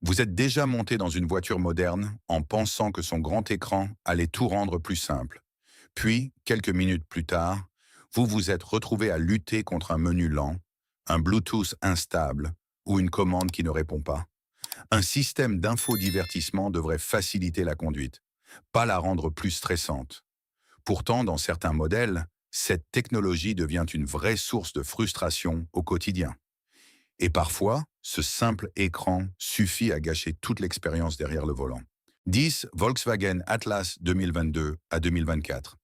Vous êtes déjà monté dans une voiture moderne en pensant que son grand écran allait tout rendre plus simple. Puis, quelques minutes plus tard, vous vous êtes retrouvé à lutter contre un menu lent, un Bluetooth instable ou une commande qui ne répond pas. Un système d'infodivertissement devrait faciliter la conduite, pas la rendre plus stressante. Pourtant, dans certains modèles, cette technologie devient une vraie source de frustration au quotidien. Et parfois, ce simple écran suffit à gâcher toute l'expérience derrière le volant. 10 Volkswagen Atlas 2022 à 2024.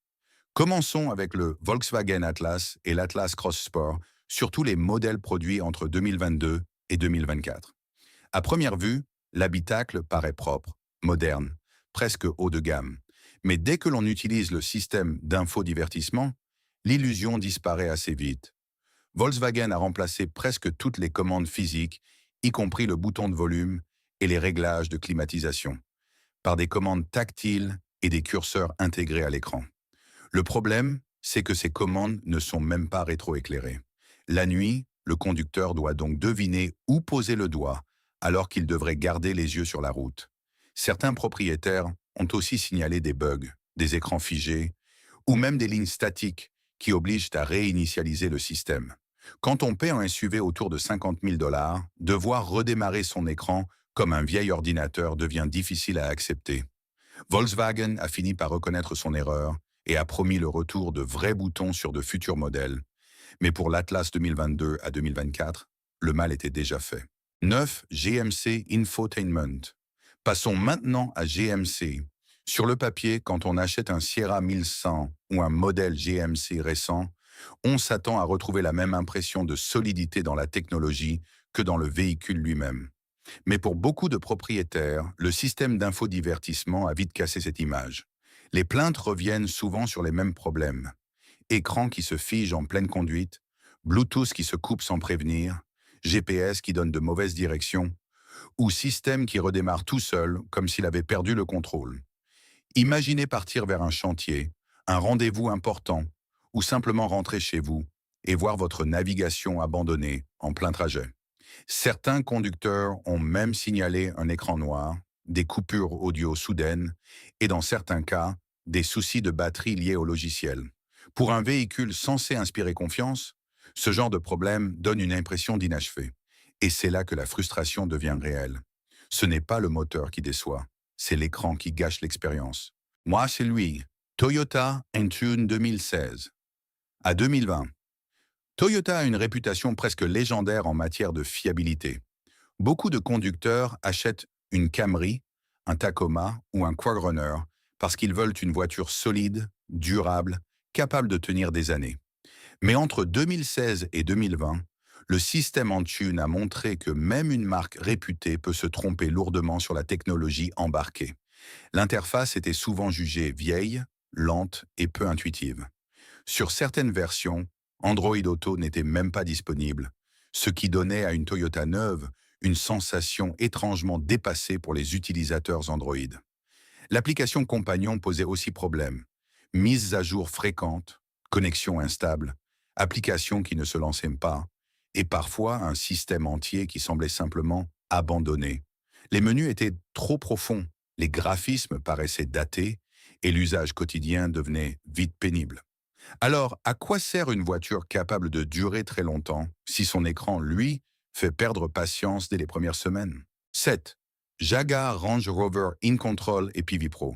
Commençons avec le Volkswagen Atlas et l'Atlas Cross Sport, surtout les modèles produits entre 2022 et 2024. À première vue, l'habitacle paraît propre, moderne, presque haut de gamme. Mais dès que l'on utilise le système d'infodivertissement, l'illusion disparaît assez vite. Volkswagen a remplacé presque toutes les commandes physiques, y compris le bouton de volume et les réglages de climatisation, par des commandes tactiles et des curseurs intégrés à l'écran. Le problème, c'est que ces commandes ne sont même pas rétroéclairées. La nuit, le conducteur doit donc deviner où poser le doigt, alors qu'il devrait garder les yeux sur la route. Certains propriétaires ont aussi signalé des bugs, des écrans figés, ou même des lignes statiques qui obligent à réinitialiser le système. Quand on paie un SUV autour de 50 000 $, devoir redémarrer son écran comme un vieil ordinateur devient difficile à accepter. Volkswagen a fini par reconnaître son erreur et a promis le retour de vrais boutons sur de futurs modèles. Mais pour l'Atlas 2022 à 2024, le mal était déjà fait. 9 GMC Infotainment. Passons maintenant à GMC. Sur le papier, quand on achète un Sierra 1100 ou un modèle GMC récent, on s'attend à retrouver la même impression de solidité dans la technologie que dans le véhicule lui-même. Mais pour beaucoup de propriétaires, le système d'infodivertissement a vite cassé cette image. Les plaintes reviennent souvent sur les mêmes problèmes. Écran qui se fige en pleine conduite, Bluetooth qui se coupe sans prévenir, GPS qui donne de mauvaises directions, ou système qui redémarre tout seul comme s'il avait perdu le contrôle. Imaginez partir vers un chantier, un rendez-vous important, ou simplement rentrer chez vous et voir votre navigation abandonnée en plein trajet. Certains conducteurs ont même signalé un écran noir, des coupures audio soudaines et dans certains cas, des soucis de batterie liés au logiciel. Pour un véhicule censé inspirer confiance, ce genre de problème donne une impression d'inachevé. Et c'est là que la frustration devient réelle. Ce n'est pas le moteur qui déçoit, c'est l'écran qui gâche l'expérience. Moi, c'est lui, Toyota Entune 2016. À 2020, Toyota a une réputation presque légendaire en matière de fiabilité. Beaucoup de conducteurs achètent une Camry, un Tacoma ou un Quagrunner parce qu'ils veulent une voiture solide, durable, capable de tenir des années. Mais entre 2016 et 2020, le système Entune a montré que même une marque réputée peut se tromper lourdement sur la technologie embarquée. L'interface était souvent jugée vieille, lente et peu intuitive. Sur certaines versions, Android Auto n'était même pas disponible, ce qui donnait à une Toyota neuve une sensation étrangement dépassée pour les utilisateurs Android. L'application Compagnon posait aussi problème. Mises à jour fréquentes, connexion instable, applications qui ne se lançaient pas, et parfois un système entier qui semblait simplement abandonné. Les menus étaient trop profonds, les graphismes paraissaient datés, et l'usage quotidien devenait vite pénible. Alors, à quoi sert une voiture capable de durer très longtemps si son écran, lui, fait perdre patience dès les premières semaines? 7. Jaguar Range Rover InControl et PV Pro.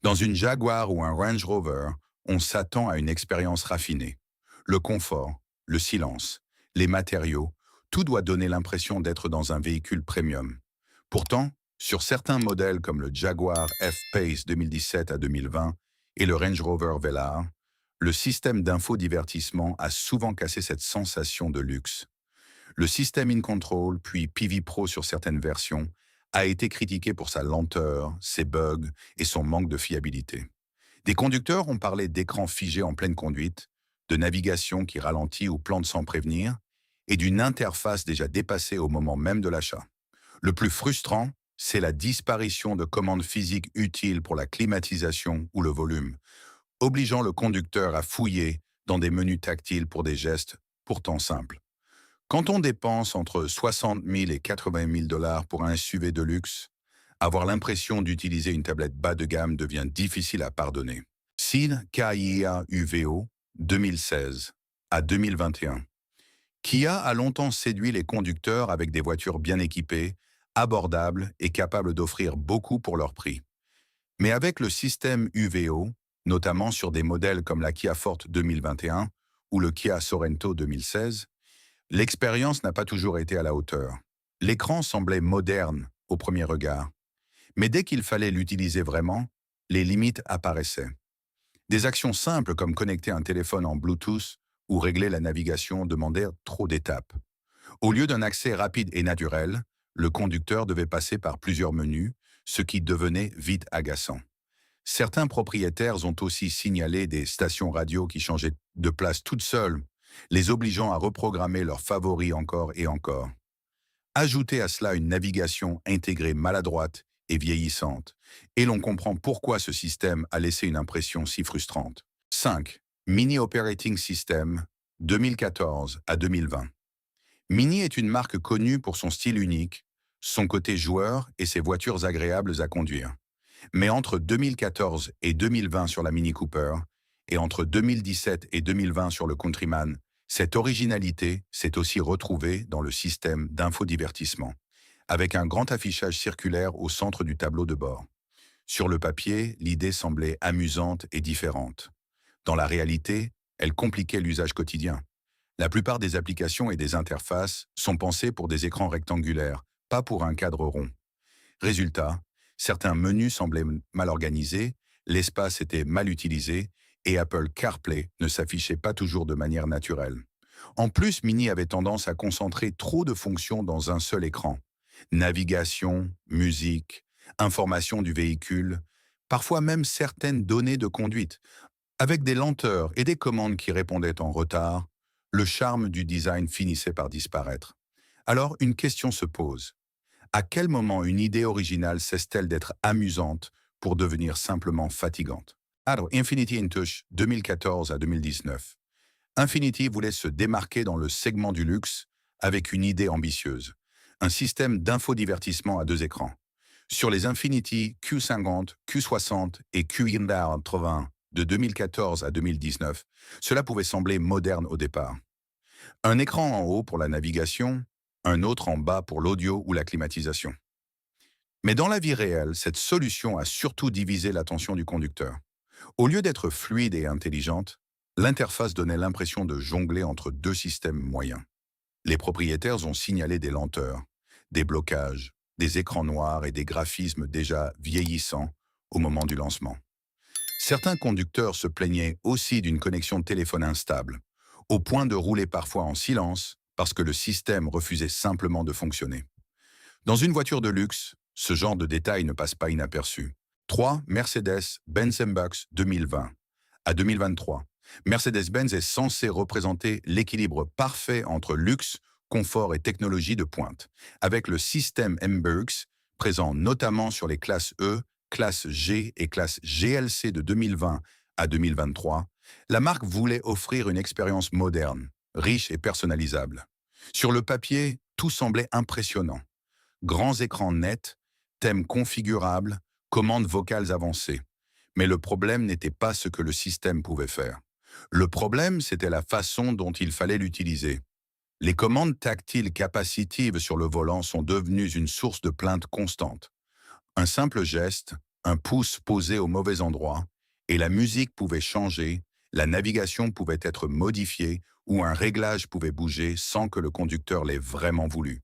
Dans une Jaguar ou un Range Rover, on s'attend à une expérience raffinée. Le confort, le silence, les matériaux, tout doit donner l'impression d'être dans un véhicule premium. Pourtant, sur certains modèles comme le Jaguar F-Pace 2017 à 2020 et le Range Rover Velar, le système d'infodivertissement a souvent cassé cette sensation de luxe. Le système InControl, puis PV Pro sur certaines versions, a été critiqué pour sa lenteur, ses bugs et son manque de fiabilité. Des conducteurs ont parlé d'écrans figés en pleine conduite, de navigation qui ralentit ou plante sans prévenir, et d'une interface déjà dépassée au moment même de l'achat. Le plus frustrant, c'est la disparition de commandes physiques utiles pour la climatisation ou le volume, obligeant le conducteur à fouiller dans des menus tactiles pour des gestes pourtant simples. Quand on dépense entre 60 000 et 80 000 dollars pour un SUV de luxe, avoir l'impression d'utiliser une tablette bas de gamme devient difficile à pardonner. SEAL KIA UVO 2016 à 2021. Kia a longtemps séduit les conducteurs avec des voitures bien équipées, abordables et capables d'offrir beaucoup pour leur prix. Mais avec le système UVO, notamment sur des modèles comme la Kia Forte 2021 ou le Kia Sorento 2016, l'expérience n'a pas toujours été à la hauteur. L'écran semblait moderne au premier regard, mais dès qu'il fallait l'utiliser vraiment, les limites apparaissaient. Des actions simples comme connecter un téléphone en Bluetooth ou régler la navigation demandaient trop d'étapes. Au lieu d'un accès rapide et naturel, le conducteur devait passer par plusieurs menus, ce qui devenait vite agaçant. Certains propriétaires ont aussi signalé des stations radio qui changeaient de place toutes seules, les obligeant à reprogrammer leurs favoris encore et encore. Ajoutez à cela une navigation intégrée maladroite et vieillissante, et l'on comprend pourquoi ce système a laissé une impression si frustrante. 5. Mini Operating System 2014 à 2020. Mini est une marque connue pour son style unique, son côté joueur et ses voitures agréables à conduire. Mais entre 2014 et 2020 sur la Mini Cooper, et entre 2017 et 2020 sur le Countryman, cette originalité s'est aussi retrouvée dans le système d'infodivertissement, avec un grand affichage circulaire au centre du tableau de bord. Sur le papier, l'idée semblait amusante et différente. Dans la réalité, elle compliquait l'usage quotidien. La plupart des applications et des interfaces sont pensées pour des écrans rectangulaires, pas pour un cadre rond. Résultat, certains menus semblaient mal organisés, l'espace était mal utilisé et Apple CarPlay ne s'affichait pas toujours de manière naturelle. En plus, Mini avait tendance à concentrer trop de fonctions dans un seul écran. Navigation, musique, information du véhicule, parfois même certaines données de conduite. Avec des lenteurs et des commandes qui répondaient en retard, le charme du design finissait par disparaître. Alors, une question se pose. À quel moment une idée originale cesse-t-elle d'être amusante pour devenir simplement fatigante? Alors, Infiniti Intouch 2014 à 2019. Infiniti voulait se démarquer dans le segment du luxe avec une idée ambitieuse. Un système d'infodivertissement à deux écrans. Sur les Infiniti Q50, Q60 et Q80 de 2014 à 2019, cela pouvait sembler moderne au départ. Un écran en haut pour la navigation, un autre en bas pour l'audio ou la climatisation. Mais dans la vie réelle, cette solution a surtout divisé l'attention du conducteur. Au lieu d'être fluide et intelligente, l'interface donnait l'impression de jongler entre deux systèmes moyens. Les propriétaires ont signalé des lenteurs, des blocages, des écrans noirs et des graphismes déjà vieillissants au moment du lancement. Certains conducteurs se plaignaient aussi d'une connexion de téléphone instable, au point de rouler parfois en silence parce que le système refusait simplement de fonctionner. Dans une voiture de luxe, ce genre de détails ne passe pas inaperçu. 3. Mercedes-Benz M-Bucks 2020 à 2023. Mercedes-Benz est censé représenter l'équilibre parfait entre luxe, confort et technologie de pointe, avec le système M-Bucks présent notamment sur les classes E, classe G et classe GLC de 2020 à 2023. La marque voulait offrir une expérience moderne, riche et personnalisable. Sur le papier, tout semblait impressionnant. Grands écrans nets, thèmes configurables, commandes vocales avancées. Mais le problème n'était pas ce que le système pouvait faire. Le problème, c'était la façon dont il fallait l'utiliser. Les commandes tactiles capacitives sur le volant sont devenues une source de plaintes constante. Un simple geste, un pouce posé au mauvais endroit, et la musique pouvait changer, la navigation pouvait être modifiée ou un réglage pouvait bouger sans que le conducteur l'ait vraiment voulu.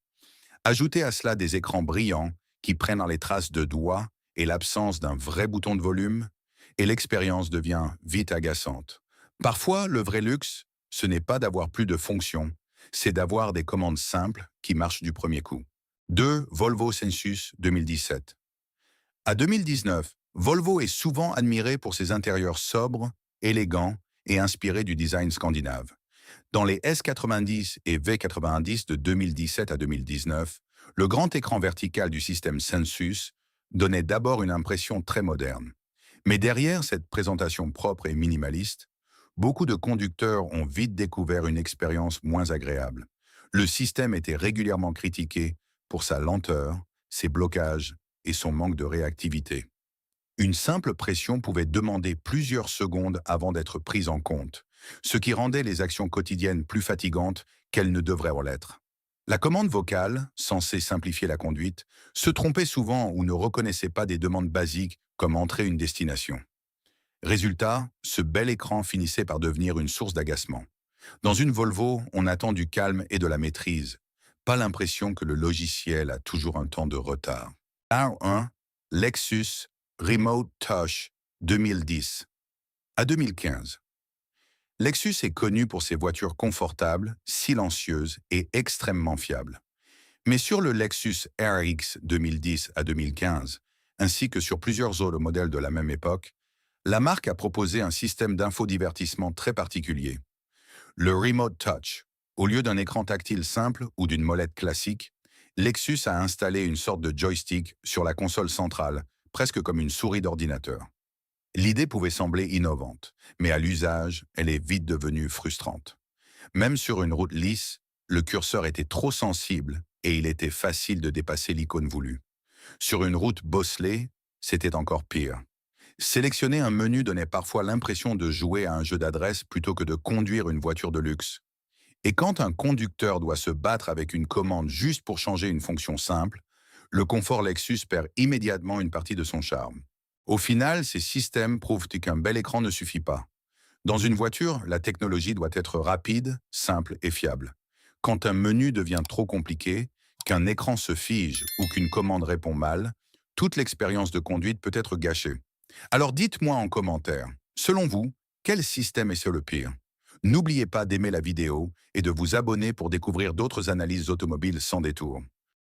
Ajoutez à cela des écrans brillants qui prennent dans les traces de doigts et l'absence d'un vrai bouton de volume, et l'expérience devient vite agaçante. Parfois, le vrai luxe, ce n'est pas d'avoir plus de fonctions, c'est d'avoir des commandes simples qui marchent du premier coup. 2. Volvo Sensus 2017. À 2019, Volvo est souvent admiré pour ses intérieurs sobres, élégants et inspirés du design scandinave. Dans les S90 et V90 de 2017 à 2019, le grand écran vertical du système Sensus donnait d'abord une impression très moderne. Mais derrière cette présentation propre et minimaliste, beaucoup de conducteurs ont vite découvert une expérience moins agréable. Le système était régulièrement critiqué pour sa lenteur, ses blocages et son manque de réactivité. Une simple pression pouvait demander plusieurs secondes avant d'être prise en compte, ce qui rendait les actions quotidiennes plus fatigantes qu'elles ne devraient en l'être. La commande vocale, censée simplifier la conduite, se trompait souvent ou ne reconnaissait pas des demandes basiques comme entrer une destination. Résultat, ce bel écran finissait par devenir une source d'agacement. Dans une Volvo, on attend du calme et de la maîtrise, pas l'impression que le logiciel a toujours un temps de retard. R1, Lexus Remote Touch 2010 à 2015. Lexus est connu pour ses voitures confortables, silencieuses et extrêmement fiables. Mais sur le Lexus RX 2010 à 2015, ainsi que sur plusieurs autres modèles de la même époque, la marque a proposé un système d'infodivertissement très particulier. Le Remote Touch. Au lieu d'un écran tactile simple ou d'une molette classique, Lexus a installé une sorte de joystick sur la console centrale, presque comme une souris d'ordinateur. L'idée pouvait sembler innovante, mais à l'usage, elle est vite devenue frustrante. Même sur une route lisse, le curseur était trop sensible et il était facile de dépasser l'icône voulue. Sur une route bosselée, c'était encore pire. Sélectionner un menu donnait parfois l'impression de jouer à un jeu d'adresse plutôt que de conduire une voiture de luxe. Et quand un conducteur doit se battre avec une commande juste pour changer une fonction simple, le confort Lexus perd immédiatement une partie de son charme. Au final, ces systèmes prouvent qu'un bel écran ne suffit pas. Dans une voiture, la technologie doit être rapide, simple et fiable. Quand un menu devient trop compliqué, qu'un écran se fige ou qu'une commande répond mal, toute l'expérience de conduite peut être gâchée. Alors dites-moi en commentaire, selon vous, quel système est le pire? N'oubliez pas d'aimer la vidéo et de vous abonner pour découvrir d'autres analyses automobiles sans détour.